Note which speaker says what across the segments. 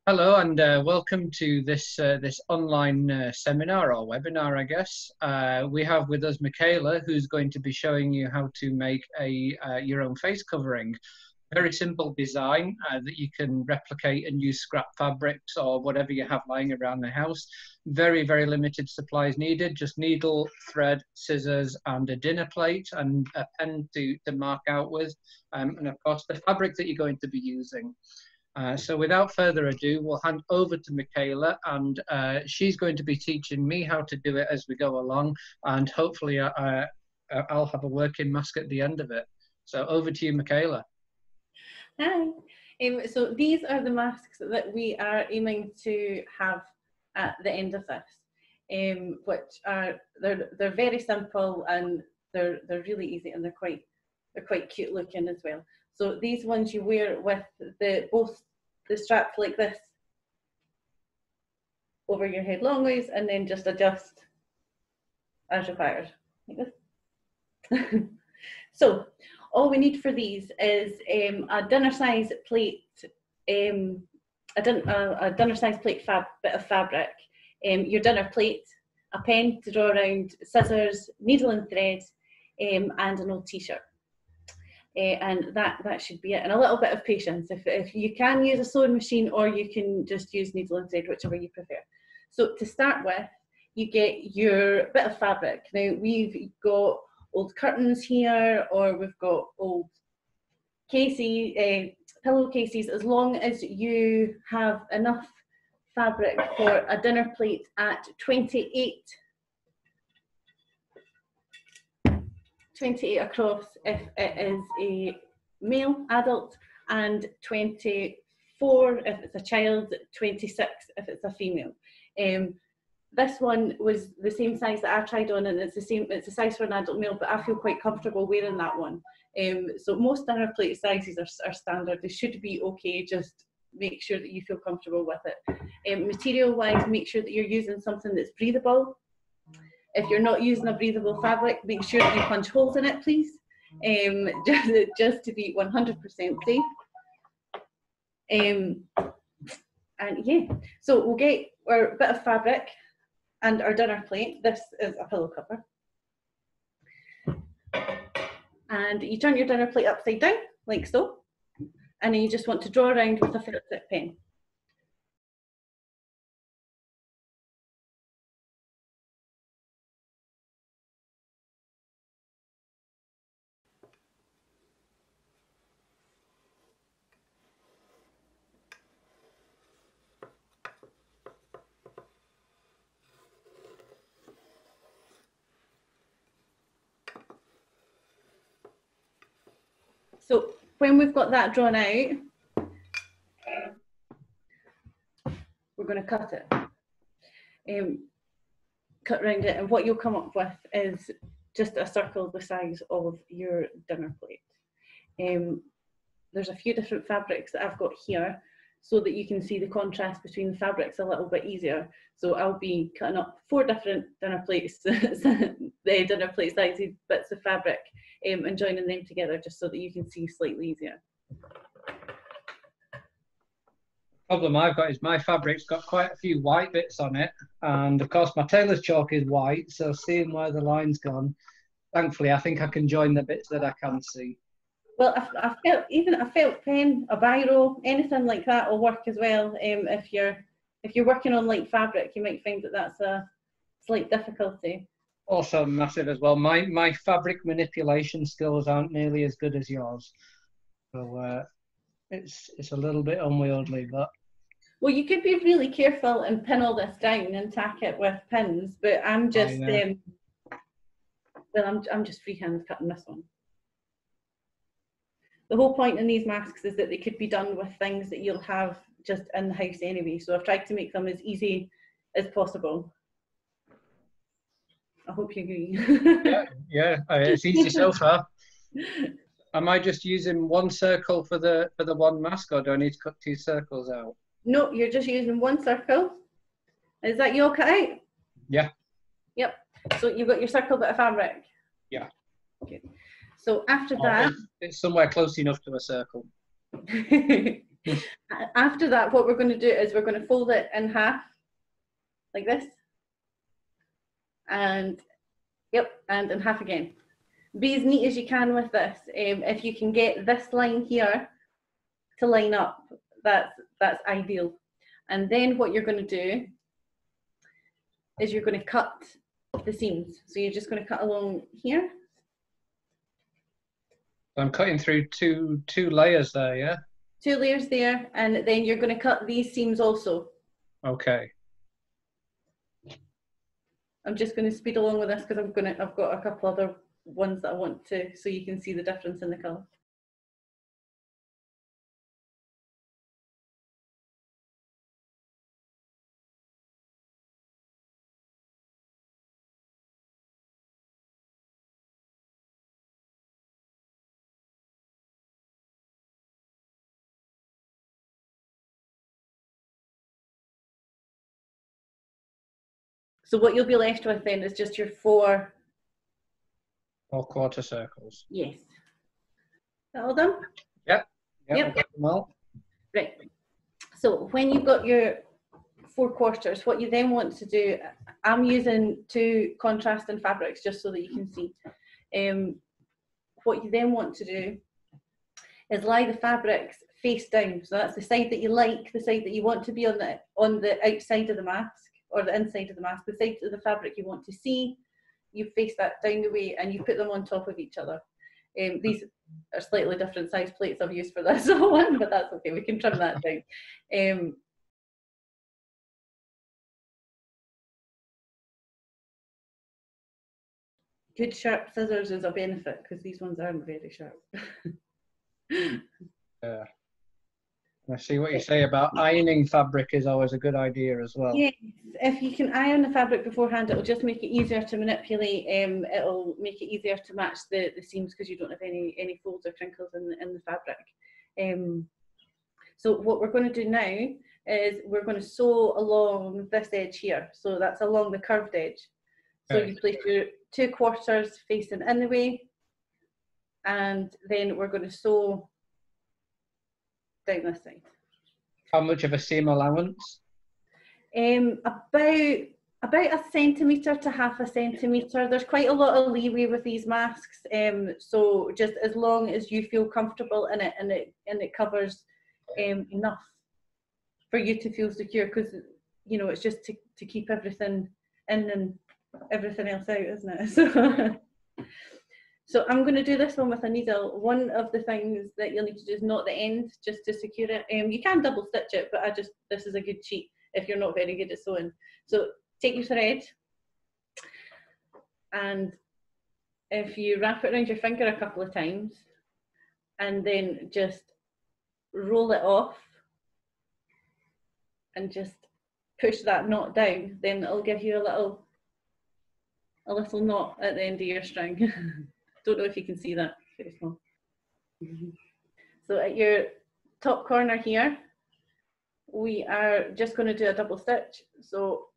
Speaker 1: Hello and welcome to this online seminar or webinar, I guess. We have with us Michaela, who's going to be showing you how to make a your own face covering. Very simple design that you can replicate and use scrap fabrics or whatever you have lying around the house. Very, very limited supplies needed, just needle, thread, scissors, and a dinner plate and a pen to mark out with, and of course the fabric that you're going to be using. So without further ado, we'll hand over to Michaela, and she's going to be teaching me how to do it as we go along, and hopefully I'll have a working mask at the end of it. So over to you, Michaela.
Speaker 2: Hi. So these are the masks that we are aiming to have at the end of this, which are they're very simple and they're really easy, and they're quite cute looking as well. So these ones you wear with both the straps like this over your head long ways, and then just adjust as required, like this. So all we need for these is a dinner size plate, a dinner size plate bit of fabric, your dinner plate, a pen to draw around, scissors, needle and thread, and an old t-shirt. And that should be it, and a little bit of patience. If you can use a sewing machine, or you can just use needle and thread, whichever you prefer. So to start with, you get your bit of fabric. Now we've got old curtains here, or we've got old pillowcases. As long as you have enough fabric for a dinner plate at 28 across if it is a male adult, and 24 if it's a child, 26 if it's a female. This one was the same size that I tried on, and it's a size for an adult male, but I feel quite comfortable wearing that one. So most dinner plate sizes are standard. They should be okay, just make sure that you feel comfortable with it. Material wise, make sure that you're using something that's breathable. If you're not using a breathable fabric, make sure that you punch holes in it, please, just to be 100% safe. And yeah, so we'll get our bit of fabric and our dinner plate. This is a pillow cover. And you turn your dinner plate upside down, like so, and then you just want to draw around with a felt tip pen. So when we've got that drawn out, we're going to cut it. Cut around it, and what you'll come up with is just a circle the size of your dinner plate. There's a few different fabrics that I've got here, so that you can see the contrast between the fabrics a little bit easier. So I'll be cutting up 4 different dinner plates, the dinner plate sizes bits of fabric, and joining them together just so that you can see slightly easier.
Speaker 1: Problem I've got is my fabric's got quite a few white bits on it, and of course my tailor's chalk is white, so seeing where the line's gone, thankfully I think I can join the bits that I can see.
Speaker 2: Well, I felt even a felt pen, a biro, anything like that will work as well. If you're working on light fabric, you might find that that's a slight difficulty.
Speaker 1: Also massive as well. My fabric manipulation skills aren't nearly as good as yours, so it's a little bit unwieldy. But
Speaker 2: well, you could be really careful and pin all this down and tack it with pins, but I'm just I'm just freehand cutting this one. The whole point in these masks is that they could be done with things that you'll have just in the house anyway. So I've tried to make them as easy as possible. I hope you agree.
Speaker 1: yeah, it's easy so far. Am I just using one circle for the one mask, or do I need to cut 2 circles out?
Speaker 2: No, you're just using one circle. Is that you all cut out?
Speaker 1: Yeah.
Speaker 2: Yep. So you've got your circle bit of fabric?
Speaker 1: Yeah.
Speaker 2: Okay. So after that...
Speaker 1: It's somewhere close enough to a circle.
Speaker 2: After that, what we're going to do is we're going to fold it in half, like this. And, yep, and in half again. Be as neat as you can with this. If you can get this line here to line up, that's ideal. And then what you're going to do is you're going to cut the seams. So you're just going to cut along here.
Speaker 1: I'm cutting through two layers there, yeah?
Speaker 2: 2 layers there, and then you're going to cut these seams also.
Speaker 1: Okay.
Speaker 2: I'm just going to speed along with this because I've got a couple other ones that I want to, so you can see the difference in the colour. So what you'll be left with then is just your 4
Speaker 1: quarter circles.
Speaker 2: Yes. Is that all done?
Speaker 1: Yep.
Speaker 2: Yep.
Speaker 1: Got them all.
Speaker 2: Right. So when you've got your 4 quarters, what you then want to do, I'm using 2 contrasting fabrics just so that you can see. What you then want to do is lie the fabrics face down. So that's the side that you like, the side that you want to be on the outside of the mask, or the inside of the mask, the side of the fabric you want to see. You face that down the way and you put them on top of each other. These are slightly different size plates I've used for this one, but that's okay, we can trim that down. Good sharp scissors is a benefit because these ones aren't very sharp.
Speaker 1: Yeah. I see what you say about ironing fabric is always a good idea as well.
Speaker 2: Yes, if you can iron the fabric beforehand, it'll just make it easier to manipulate. It'll make it easier to match the seams because you don't have any folds or crinkles in the fabric. So what we're going to do now is we're going to sew along this edge here. So that's along the curved edge. So you place your 2 quarters facing in the way, and then we're going to sew down this side.
Speaker 1: How much of a seam allowance?
Speaker 2: About 1 centimetre to half a centimetre. There's quite a lot of leeway with these masks, so just as long as you feel comfortable in it and it covers enough for you to feel secure, because you know it's just to keep everything in and everything else out, isn't it? So I'm going to do this one with a needle. One of the things that you'll need to do is knot the end just to secure it. You can double stitch it, but this is a good cheat if you're not very good at sewing. So take your thread, and if you wrap it around your finger a couple of times and then just roll it off and just push that knot down, then it'll give you a little knot at the end of your string. Don't know if you can see that, very small. So at your top corner here, we are just going to do a double stitch. So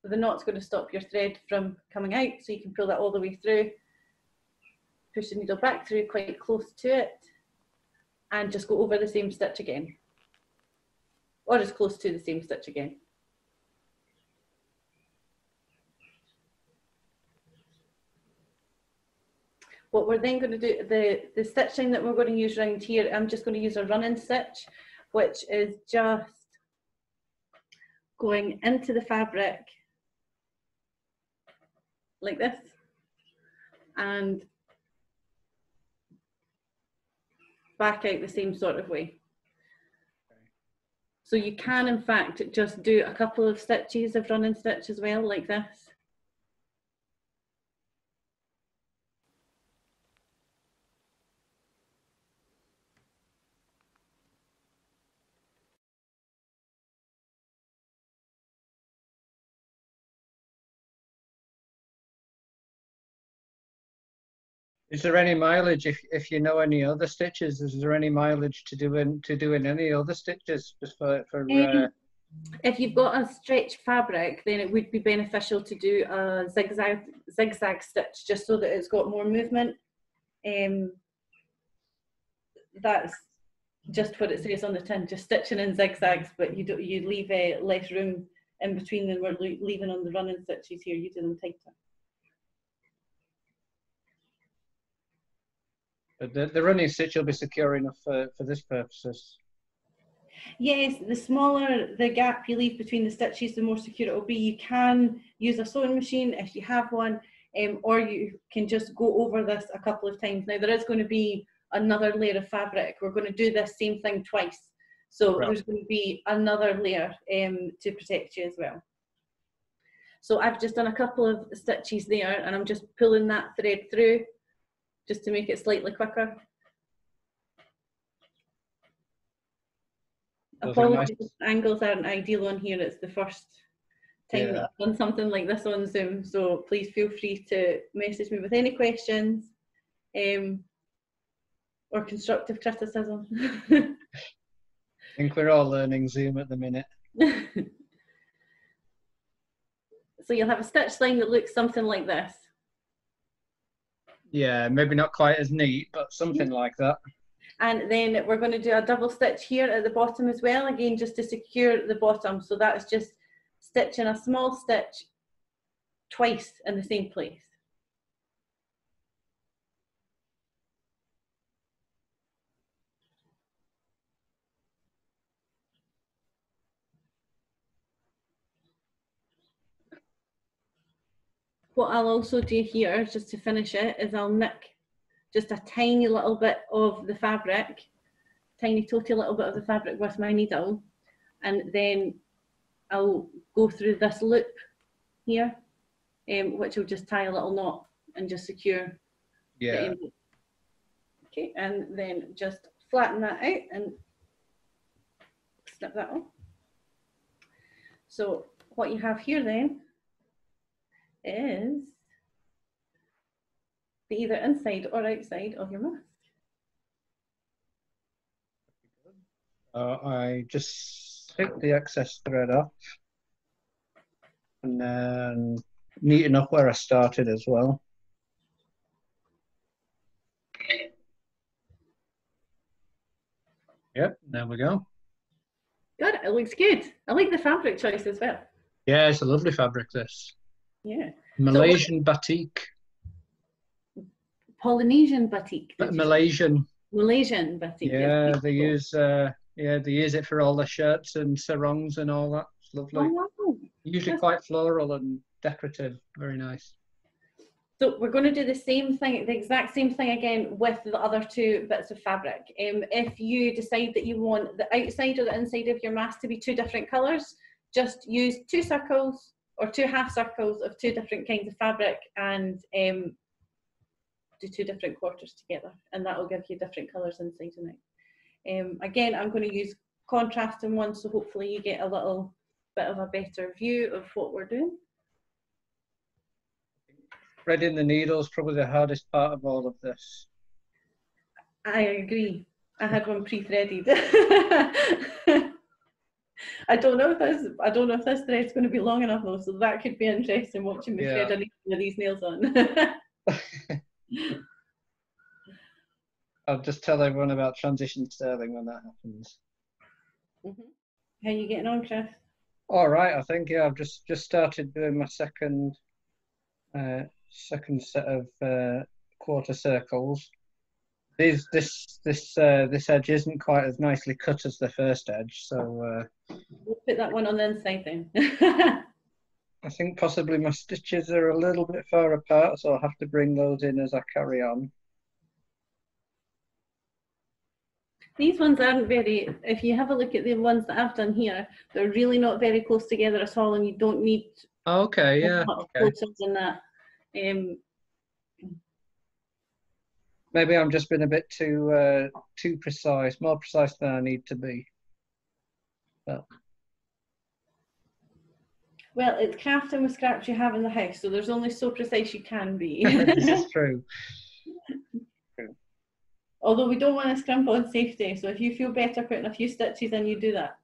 Speaker 2: the knot's going to stop your thread from coming out, so you can pull that all the way through, push the needle back through quite close to it, and just go over the same stitch again, or as close to the same stitch again. What we're then going to do, the stitching that we're going to use around here, I'm just going to use a running stitch, which is just going into the fabric like this and back out the same sort of way. So you can in fact just do a couple of stitches of running stitch as well, like this.
Speaker 1: Is there any mileage if you know any other stitches? Is there any mileage to doing any other stitches just for
Speaker 2: if you've got a stretch fabric, then it would be beneficial to do a zigzag stitch just so that it's got more movement. That's just what it says on the tin, just stitching in zigzags, but you leave less room in between than we're leaving on the running stitches here. You do them tighter.
Speaker 1: But the running stitch will be secure enough for this purposes.
Speaker 2: Yes, the smaller the gap you leave between the stitches, the more secure it will be. You can use a sewing machine if you have one, or you can just go over this a couple of times. Now there is going to be another layer of fabric. We're going to do this same thing twice. So there's going to be another layer to protect you as well. So I've just done a couple of stitches there, and I'm just pulling that thread through just to make it slightly quicker. Apologies, angles aren't ideal on here. It's the first time that I've done something like this on Zoom, so please feel free to message me with any questions or constructive criticism.
Speaker 1: I think we're all learning Zoom at the minute.
Speaker 2: So you'll have a stitch line that looks something like this.
Speaker 1: Yeah, maybe not quite as neat, but something like that.
Speaker 2: And then we're going to do a double stitch here at the bottom as well, again just to secure the bottom. So that's just stitching a small stitch twice in the same place. What I'll also do here, just to finish it, is I'll nick just a tiny little bit of the fabric, tiny little bit of the fabric with my needle, and then I'll go through this loop here, which will just tie a little knot and just secure the end. Okay, and then just flatten that out and snip that off. So what you have here then is the either inside or outside of your mask.
Speaker 1: I just take the excess thread off and then neaten up where I started as well. Yep, there we go.
Speaker 2: Good, it looks good. I like the fabric choice as well.
Speaker 1: Yeah, it's a lovely fabric, this.
Speaker 2: Yeah.
Speaker 1: Malaysian batik.
Speaker 2: Polynesian batik.
Speaker 1: Malaysian
Speaker 2: batik.
Speaker 1: Yeah, yes, they use it for all the shirts and sarongs and all that. It's lovely.
Speaker 2: Oh, wow.
Speaker 1: Usually quite floral and decorative. Very nice.
Speaker 2: So we're going to do the same thing, the exact same thing again with the other two bits of fabric. If you decide that you want the outside or the inside of your mask to be two different colours, just use 2 circles or 2 half circles of 2 different kinds of fabric and do 2 different quarters together, and that will give you different colours inside and out. Again, I'm going to use contrast in one, so hopefully you get a little bit of a better view of what we're doing.
Speaker 1: Threading the needle is probably the hardest part of all of this.
Speaker 2: I agree. I had one pre-threaded. I don't know if this thread's going to be long enough though, so that could be interesting watching me thread one of these nails on.
Speaker 1: I'll just tell everyone about transition sterling when that happens.
Speaker 2: How are you getting on, Chris?
Speaker 1: All right, I think I've just started doing my second set of quarter circles. This edge isn't quite as nicely cut as the first edge, so
Speaker 2: we'll put that one on the inside then.
Speaker 1: I think possibly my stitches are a little bit far apart, so I'll have to bring those in as I carry on.
Speaker 2: These ones aren't very, if you have a look at the ones that I've done here, they're really not very close together at all, and you don't need closer than that.
Speaker 1: Maybe I'm just been a bit too precise, more precise than I need to be. But.
Speaker 2: Well, it's crafting with scraps you have in the house, so there's only so precise you can be.
Speaker 1: This is true.
Speaker 2: Although we don't want to scrimp on safety, so if you feel better putting a few stitches in, you do that.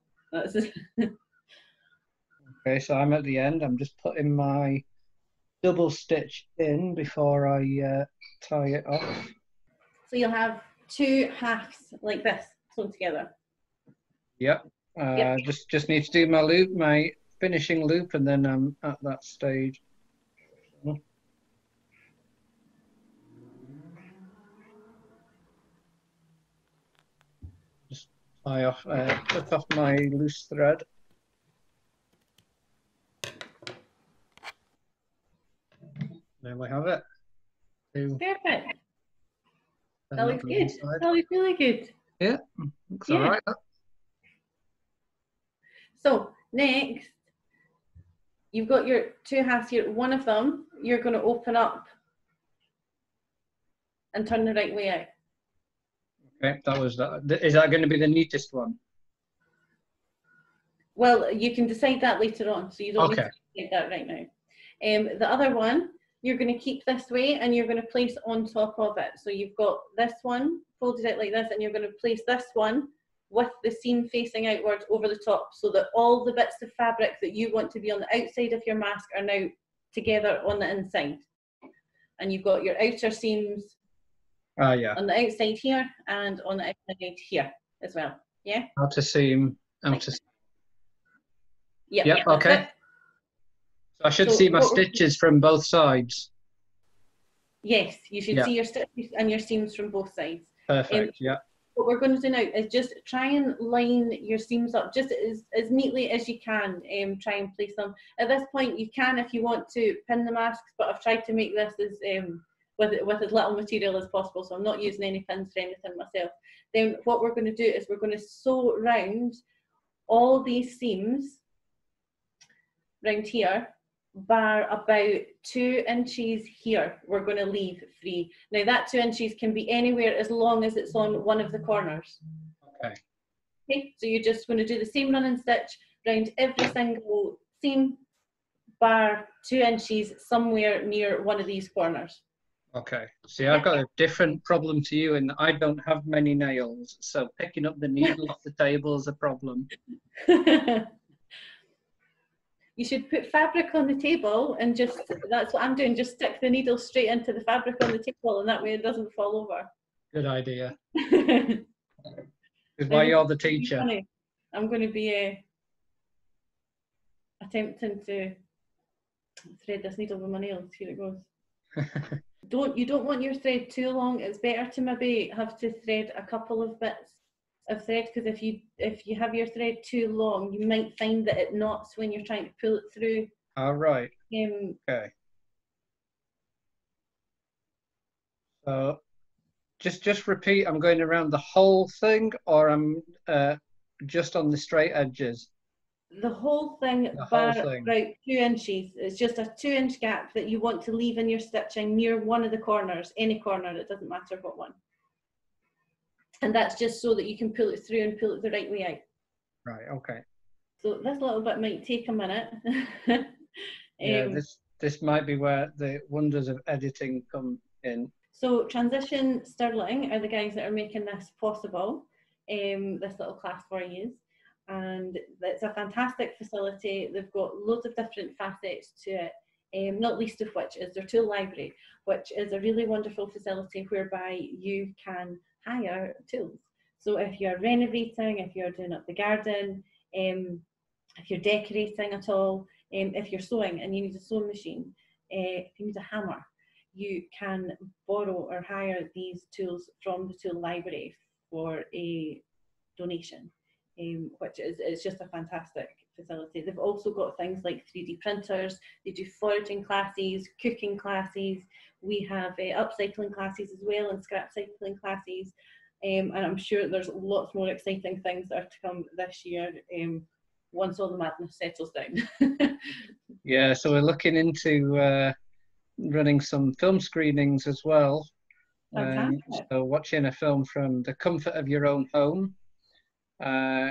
Speaker 1: Okay, so I'm at the end. I'm just putting my double stitch in before I tie it off.
Speaker 2: So you'll have 2 halves like this. sewn together.
Speaker 1: Yep.
Speaker 2: Yep.
Speaker 1: Just need to do my loop, my finishing loop, and then I'm at that stage. Just tie off, clip off my loose thread. There we have it.
Speaker 2: Perfect. That looks good. That looks really good.
Speaker 1: Yeah, looks all right.
Speaker 2: So next, you've got your 2 halves here. One of them, you're going to open up and turn the right way out.
Speaker 1: Okay, that was that. Is that going to be the neatest one?
Speaker 2: Well, you can decide that later on, so you don't need to decide that right now. The other one, you're going to keep this way and you're going to place on top of it. So you've got this one folded out like this, and you're going to place this one with the seam facing outwards over the top, so that all the bits of fabric that you want to be on the outside of your mask are now together on the inside. And you've got your outer seams on the outside here and on the outside here as well. Yeah?
Speaker 1: Outer seam, outer seam.
Speaker 2: Yep,
Speaker 1: okay. So I should see my stitches from both sides.
Speaker 2: Yes, you should see your stitches and your seams from both sides.
Speaker 1: Perfect,
Speaker 2: What we're going to do now is just try and line your seams up just as neatly as you can. Try and place them. At this point, you can, if you want to, pin the masks, but I've tried to make this as with as little material as possible, so I'm not using any pins or anything myself. Then what we're going to do is we're going to sew round all these seams round here, bar about 2 inches here, we're going to leave free. Now that 2 inches can be anywhere as long as it's on one of the corners. Okay, so you're just going to do the same running stitch round every single seam, bar 2 inches somewhere near one of these corners.
Speaker 1: Okay, see, I've got a different problem to you in that I don't have many nails, so picking up the needle off the table is a problem.
Speaker 2: You should put fabric on the table and just, that's what I'm doing, just stick the needle straight into the fabric on the table, and that way it doesn't fall over.
Speaker 1: Good idea. Because why you're the teacher.
Speaker 2: I'm going to be attempting to thread this needle with my nails. Here it goes. You don't want your thread too long. It's better to maybe have to thread a couple of bits of thread, because if you have your thread too long, you might find that it knots when you're trying to pull it through.
Speaker 1: All right. Okay. So just repeat. I'm going around the whole thing, or I'm just on the straight edges.
Speaker 2: The whole thing, about 2 inches. It's just a 2 inch gap that you want to leave in your stitching near one of the corners, any corner. It doesn't matter what one. And that's just so that you can pull it through and pull it the right way out.
Speaker 1: Right, okay.
Speaker 2: So this little bit might take a minute.
Speaker 1: Yeah, this might be where the wonders of editing come in.
Speaker 2: So Transition Stirling are the guys that are making this possible, this little class for you. And it's a fantastic facility. They've got loads of different facets to it, not least of which is their tool library, which is a really wonderful facility whereby you can hire tools. So if you're renovating, if you're doing up the garden, if you're decorating at all, if you're sewing and you need a sewing machine, if you need a hammer, you can borrow or hire these tools from the tool library for a donation, which is just a fantastic facility. They've also got things like 3D printers. They do foraging classes, cooking classes. We have upcycling classes as well, and scrap cycling classes. And I'm sure there's lots more exciting things that are to come this year once all the madness settles down.
Speaker 1: Yeah, so we're looking into running some film screenings as well. So watching a film from the comfort of your own home.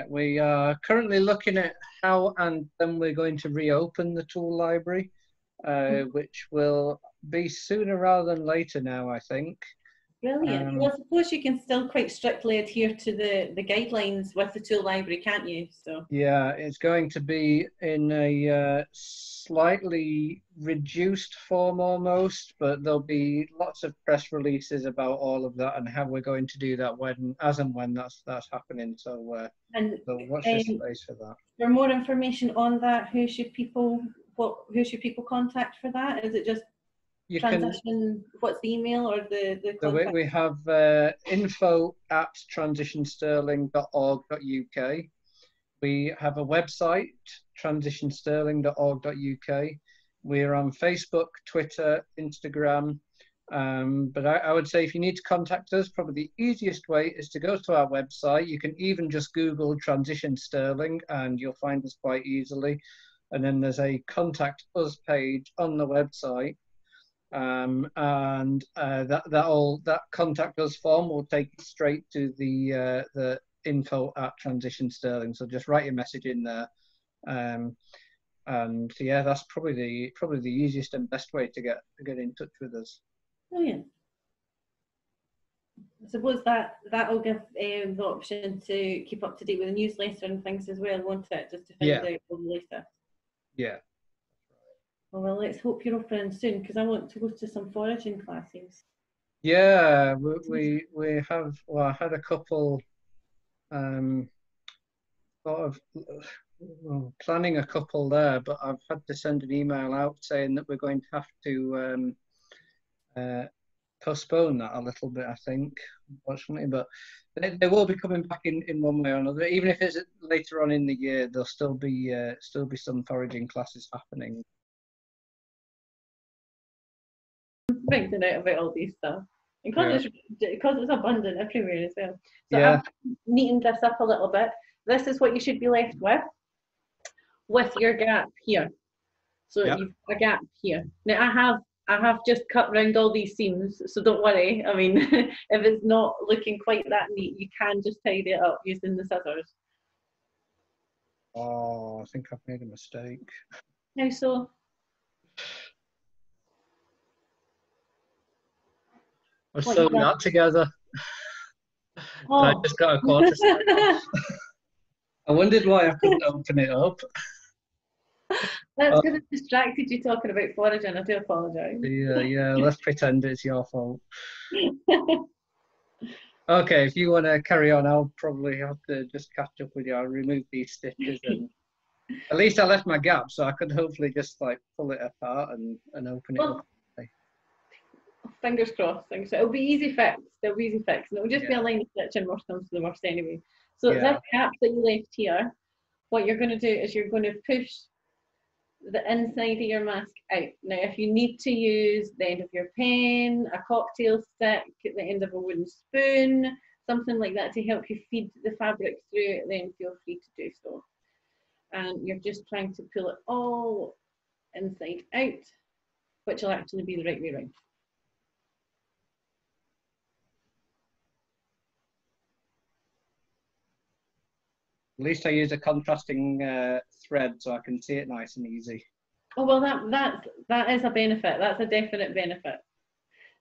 Speaker 1: We are currently looking at how and when we're going to reopen the tool library, which will be sooner rather than later now, I think.
Speaker 2: Brilliant. Well, I suppose you can still quite strictly adhere to the guidelines with the tool library, can't you? So
Speaker 1: Yeah, it's going to be in a slightly reduced form almost, but there'll be lots of press releases about all of that and how we're going to do that as and when that's happening. So, so watch this space for that.
Speaker 2: For more information on that, who should people contact for that? Is it just what's the email or the contact?
Speaker 1: So we have info@transitionsterling.org.uk. We have a website, transitionsterling.org.uk. We're on Facebook, Twitter, Instagram. But I would say if you need to contact us, probably the easiest way is to go to our website. You can even just Google Transition Sterling and you'll find us quite easily. And then there's a contact us page on the website. That contact us form will take you straight to the info@Transition Sterling. So just write your message in there, and yeah, that's probably the easiest and best way to get in touch with us.
Speaker 2: Oh yeah. I suppose that'll give the option to keep up to date with the newsletter and things as well, won't it? Just to find out all the latest.
Speaker 1: Yeah.
Speaker 2: Well, let's hope you're opening soon because I want to go to some foraging classes.
Speaker 1: Yeah, we have. Well, I had a couple. Planning a couple there, but I've had to send an email out saying that we're going to have to postpone that a little bit, I think, unfortunately. But they will be coming back in one way or another. Even if it's later on in the year, there'll still be some foraging classes happening.
Speaker 2: Finding out about all these stuff because it's abundant everywhere as well. So
Speaker 1: yeah.
Speaker 2: I'm neating this up a little bit. This is what you should be left with your gap here. So you've a gap here. Now I have just cut round all these seams, so don't worry. I mean, if it's not looking quite that neat, you can just tidy it up using the scissors.
Speaker 1: Oh, I think I've made a mistake.
Speaker 2: How so?
Speaker 1: I sewed that together.
Speaker 2: Oh.
Speaker 1: I just got a quarter side. I wondered why I couldn't open it up.
Speaker 2: That's because it distracted you talking about foraging. I do apologise.
Speaker 1: Yeah, let's pretend it's your fault. Okay, if you want to carry on, I'll probably have to just catch up with you. I'll remove these stitches and at least I left my gap, so I could hopefully just like pull it apart and open it up.
Speaker 2: Fingers crossed. It'll be easy fix. It'll be easy fix. And it'll just be a line of stitching, worst comes to the worst anyway. So this gap that you left here, what you're going to do is you're going to push the inside of your mask out. Now, if you need to use the end of your pen, a cocktail stick, the end of a wooden spoon, something like that to help you feed the fabric through, then feel free to do so. And you're just trying to pull it all inside out, which will actually be the right way around.
Speaker 1: At least I use a contrasting thread so I can see it nice and easy.
Speaker 2: Oh, well, that is a benefit. That's a definite benefit.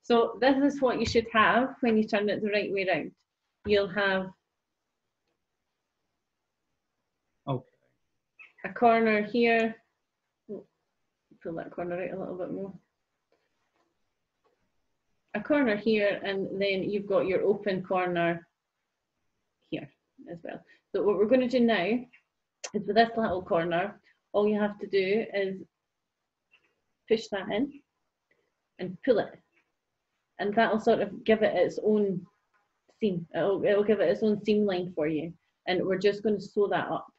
Speaker 2: So this is what you should have when you turn it the right way around. You'll have a corner here. Pull that corner out a little bit more. A corner here, and then you've got your open corner here as well. So what we're going to do now is with this little corner, all you have to do is push that in and pull it. And that'll sort of give it its own seam. It'll give it its own seam line for you. And we're just going to sew that up.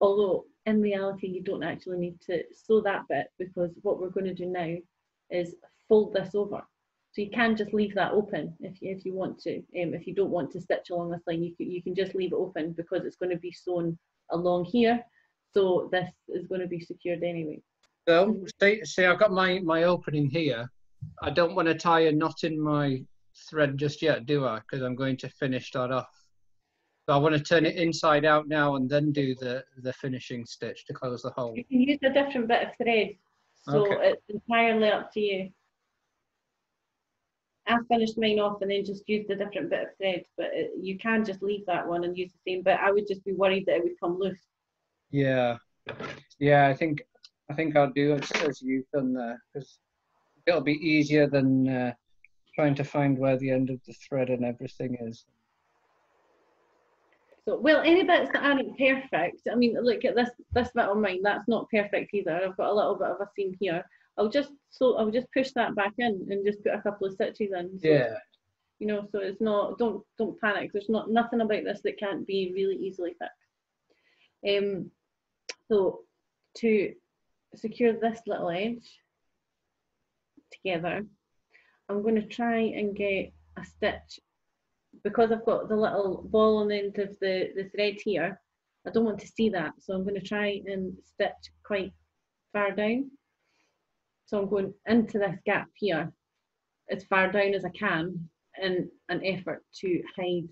Speaker 2: Although in reality, you don't actually need to sew that bit because what we're going to do now is fold this over. So you can just leave that open if you want to. If you don't want to stitch along this line, you can just leave it open because it's going to be sewn along here. So this is going to be secured anyway.
Speaker 1: So see, I've got my opening here. I don't want to tie a knot in my thread just yet, do I? Because I'm going to finish that off. So I want to turn it inside out now and then do the finishing stitch to close the hole.
Speaker 2: You can use a different bit of thread. So it's entirely up to you. finished mine off and then just used a different bit of thread, but you can just leave that one and use the same, but I would just be worried that it would come loose.
Speaker 1: Yeah, I think I'll do as you've done there, because it'll be easier than trying to find where the end of the thread and everything is.
Speaker 2: So, well, any bits that aren't perfect, I mean, look at this bit on mine, that's not perfect either. I've got a little bit of a seam here. I'll just push that back in and just put a couple of stitches in. So,
Speaker 1: Yeah.
Speaker 2: you know, so it's not, don't panic. There's nothing about this that can't be really easily fixed. So to secure this little edge together, I'm going to try and get a stitch, because I've got the little ball on the end of the thread here. I don't want to see that, so I'm going to try and stitch quite far down. So I'm going into this gap here as far down as I can in an effort to hide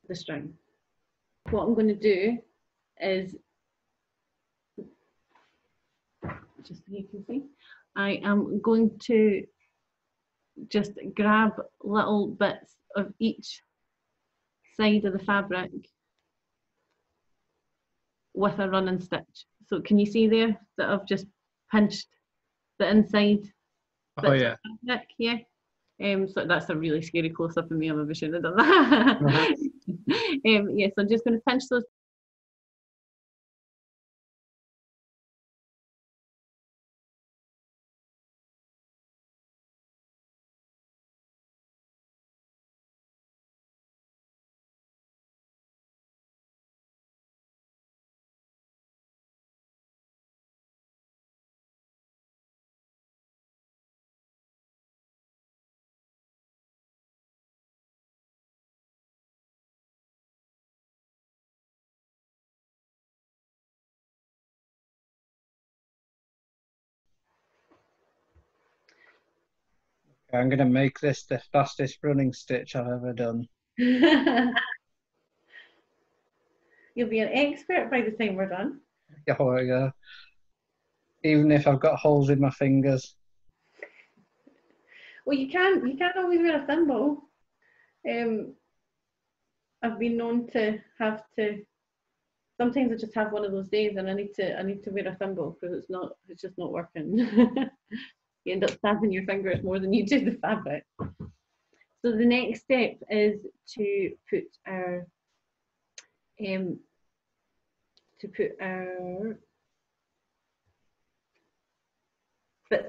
Speaker 2: the string. What I'm going to do is, just so you can see, I am going to just grab little bits of each side of the fabric with a running stitch. So can you see there that I've just pinched the inside bits of fabric? Yeah. So that's a really scary close-up of me. I maybe shouldn't have done that. Yes, I'm just going to pinch those.
Speaker 1: I'm going to make this the fastest running stitch I've ever done.
Speaker 2: You'll be an expert by the time we're done.
Speaker 1: Oh, yeah. Even if I've got holes in my fingers.
Speaker 2: Well, you can't always wear a thimble. I've been known to have to. Sometimes I just have one of those days, and I need to wear a thimble because it's just not working. You end up stabbing your fingers more than you do the fabric. So the next step is to put our bits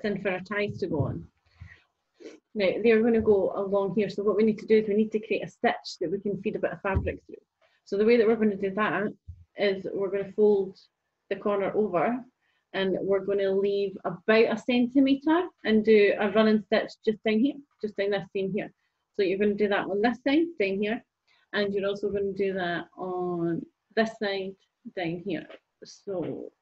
Speaker 2: in for our ties to go on. Now they're going to go along here. So what we need to do is we need to create a stitch that we can feed a bit of fabric through. So the way that we're going to do that is we're going to fold the corner over, and we're going to leave about 1 centimetre and do a running stitch just down here, just down this seam here. So you're going to do that on this side down here, and you're also going to do that on this side down here. So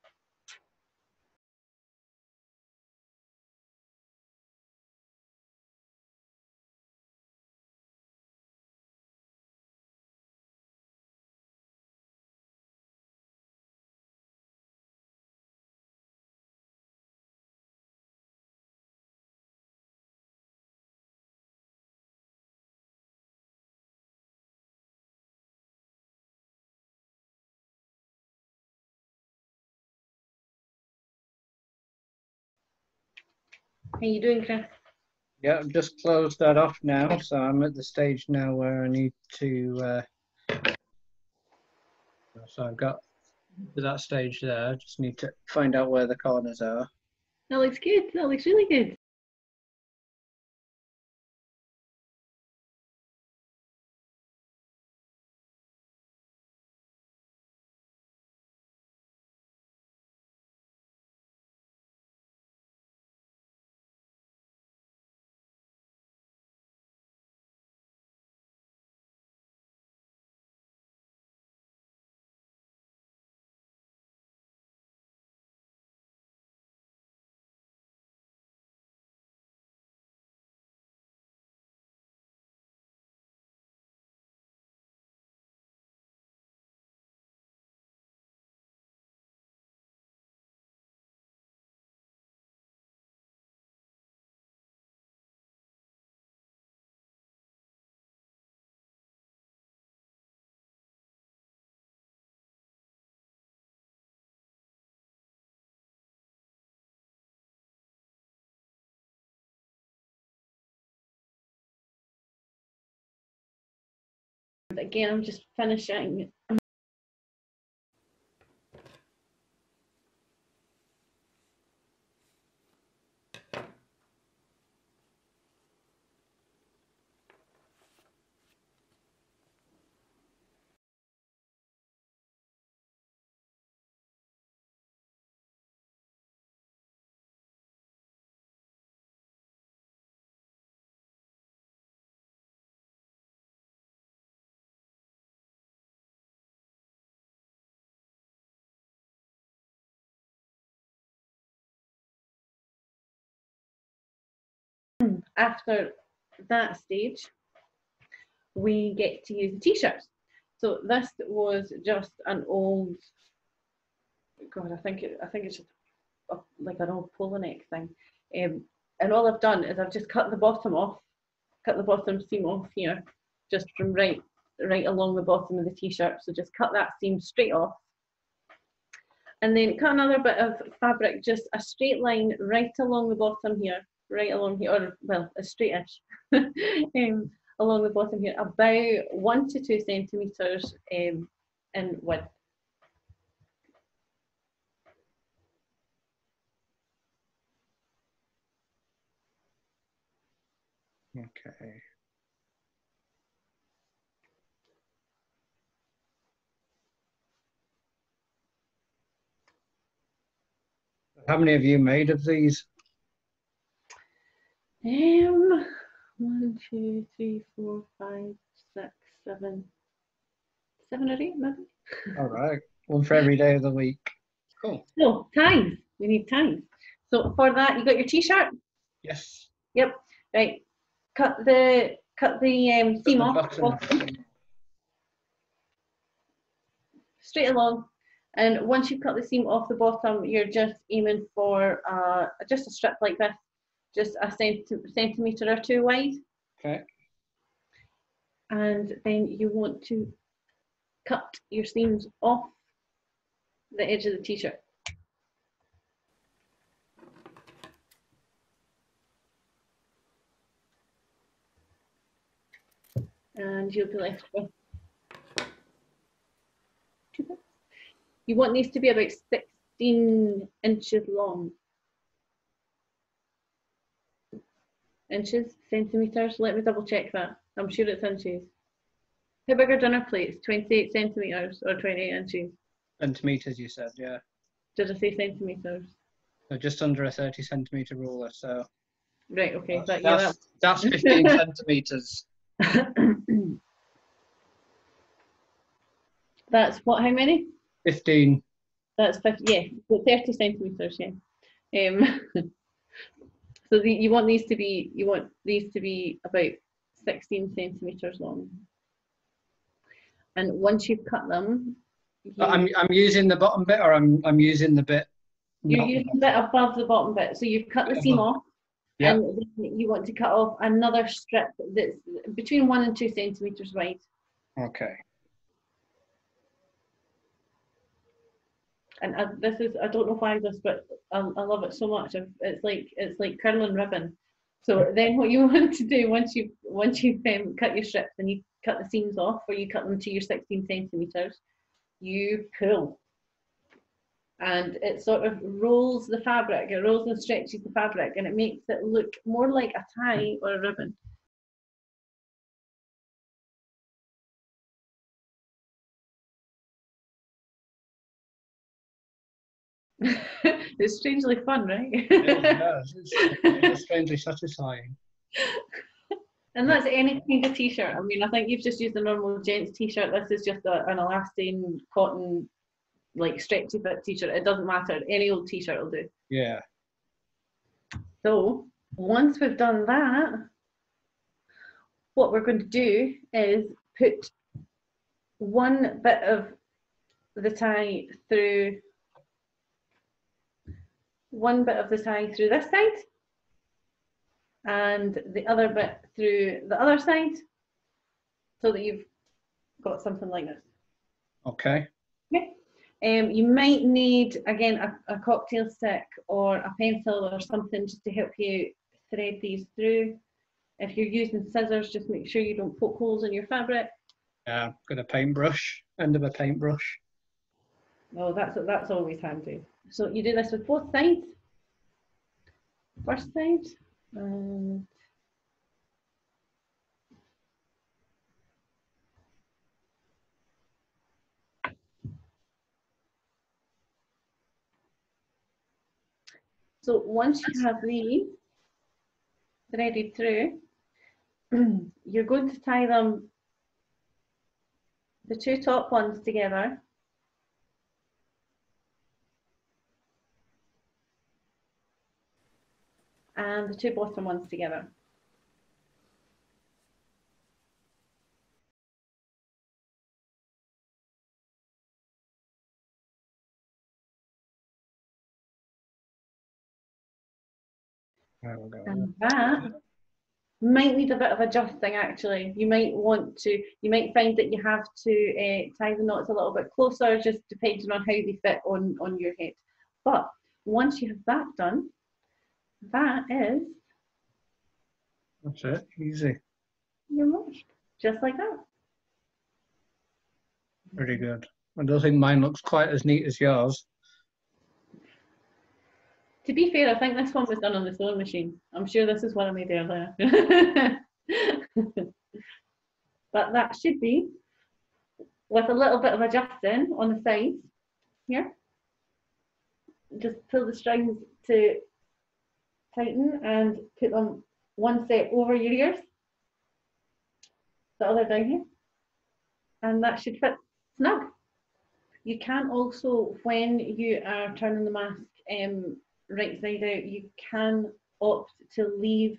Speaker 2: how you doing, Chris?
Speaker 1: Yeah, I've just closed that off now, so I'm at the stage now where I need to. So I've got to that stage there. I just need to find out where the corners are.
Speaker 2: That looks good. That looks really good. again, I'm just finishing. After that stage, we get to use the t-shirts. So this was just an old, God, I think it's just like an old polo neck thing. And all I've done is I've just cut the bottom off, cut the bottom seam off here, just from right along the bottom of the t-shirt. So just cut that seam straight off. And then cut another bit of fabric, just a straight line right along the bottom here, right along here, or well, a straightish, along the bottom here, about 1 to 2 centimeters in width.
Speaker 1: Okay. How many have you made of these?
Speaker 2: 1, 2, 3, 4, 5, 6, 7, 7 or 8 maybe.
Speaker 1: All right, one for every day of the week. Cool.
Speaker 2: So ties, we need ties. So for that, you got your t-shirt?
Speaker 1: Yes.
Speaker 2: Yep. Right. Cut the seam off. Straight along. And once you've cut the seam off the bottom, you're just aiming for just a strip like this, just a centimetre or 2 wide.
Speaker 1: Okay.
Speaker 2: And then you want to cut your seams off the edge of the t-shirt. And you'll be left with. You want these to be about 16 inches long. Inches, centimetres, let me double check that. I'm sure it's inches. How big are dinner plates? 28 centimetres or 28 inches?
Speaker 1: Centimetres, you said, yeah.
Speaker 2: Did I say centimetres?
Speaker 1: So just under a 30 centimetre ruler, so.
Speaker 2: Right, okay.
Speaker 1: That's 15 centimetres.
Speaker 2: That's what, how many?
Speaker 1: 15.
Speaker 2: That's 50, yeah, 30 centimetres, yeah. So you want these to be about 16 centimetres long. And once you've cut them,
Speaker 1: I'm using the bottom bit, or I'm using the bit.
Speaker 2: You're using the bit above the bottom bit. So you've cut the seam off, yeah. And then you want to cut off another strip that's between 1 and 2 centimetres wide.
Speaker 1: Okay.
Speaker 2: And this is, I don't know why this, but I love it so much. It's like curling ribbon. So then what you want to do once you've cut your strips and you cut the seams off, or you cut them to your 16 centimetres, you pull. And it sort of rolls the fabric, it rolls and stretches the fabric, and it makes it look more like a tie or a ribbon. It's strangely fun, right?
Speaker 1: It's strangely satisfying.
Speaker 2: And that's any kind of t-shirt. I mean, I think you've just used a normal gents t-shirt. This is just an elastane cotton, like stretchy fit t-shirt. It doesn't matter. Any old t-shirt will do.
Speaker 1: Yeah.
Speaker 2: So once we've done that, what we're going to do is put one bit of the tie through this side, and the other bit through the other side, so that you've got something like this.
Speaker 1: Okay.
Speaker 2: Okay. You might need, again, a cocktail stick or a pencil or something just to help you thread these through. If you're using scissors, just make sure you don't poke holes in your fabric.
Speaker 1: Yeah, got a paintbrush, end of a paintbrush.
Speaker 2: No, that's always handy. So you do this with both sides. First side, and so once you have these threaded through, you're going to tie them, the two top ones together, and the two bottom ones together.
Speaker 1: There we go.
Speaker 2: And that might need a bit of adjusting actually. You might find that you have to tie the knots a little bit closer, just depending on how they fit on your head. But once you have that done, that is
Speaker 1: That's it, easy.
Speaker 2: your wash, just like that.
Speaker 1: Pretty good. I don't think mine looks quite as neat as yours.
Speaker 2: To be fair, I think this one was done on the sewing machine. I'm sure this is one I made earlier. But that should be, with a little bit of adjusting on the sides here. Just pull the strings to tighten and put them one set over your ears. The other down here. And that should fit snug. You can also, when you are turning the mask right side out, you can opt to leave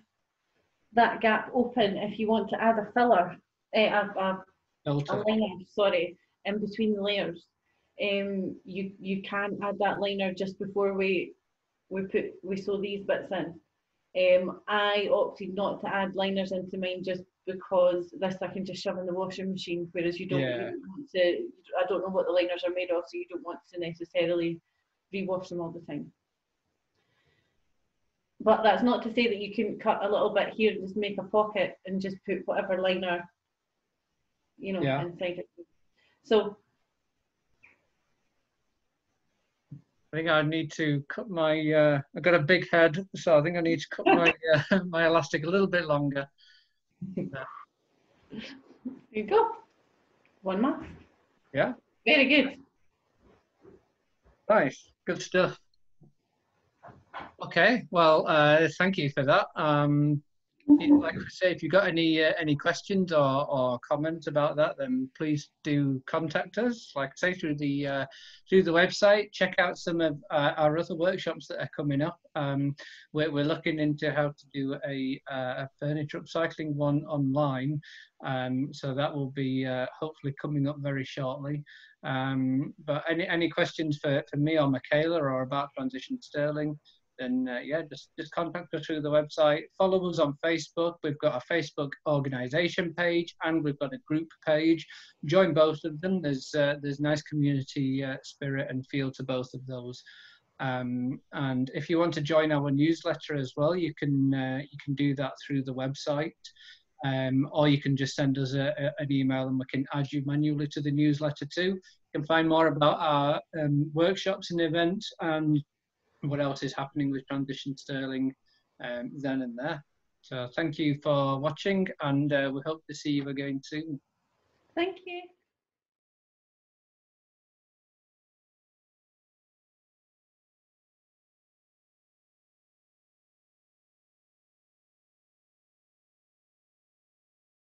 Speaker 2: that gap open if you want to add a filler, a liner, sorry, in between the layers. You can add that liner just before we sew these bits in. I opted not to add liners into mine just because this I can just shove in the washing machine, whereas you don't really want to. I don't know what the liners are made of, so you don't want to necessarily rewash them all the time. But that's not to say that you couldn't cut a little bit here and just make a pocket and just put whatever liner, inside it. So
Speaker 1: I think I need to cut my, I've got a big head, so I think I need to cut my my elastic a little bit longer.
Speaker 2: There you go. One mask.
Speaker 1: Yeah.
Speaker 2: Very good.
Speaker 1: Nice. Good stuff. Okay. Well, thank you for that. Like I say, if you've got any questions or comments about that, then please do contact us. Like I say, through the website. Check out some of our other workshops that are coming up. We're looking into how to do a furniture upcycling one online. So that will be hopefully coming up very shortly. But any questions for me or Michaela or about Transition Sterling, then yeah, just contact us through the website. Follow us on Facebook. We've got a Facebook organisation page and we've got a group page. Join both of them. There's nice community spirit and feel to both of those. And if you want to join our newsletter as well, you can do that through the website. Or you can just send us an email and we can add you manually to the newsletter too. You can find more about our workshops and events and what else is happening with Transition Sterling then and there. So thank you for watching, and we hope to see you again soon.
Speaker 2: Thank you.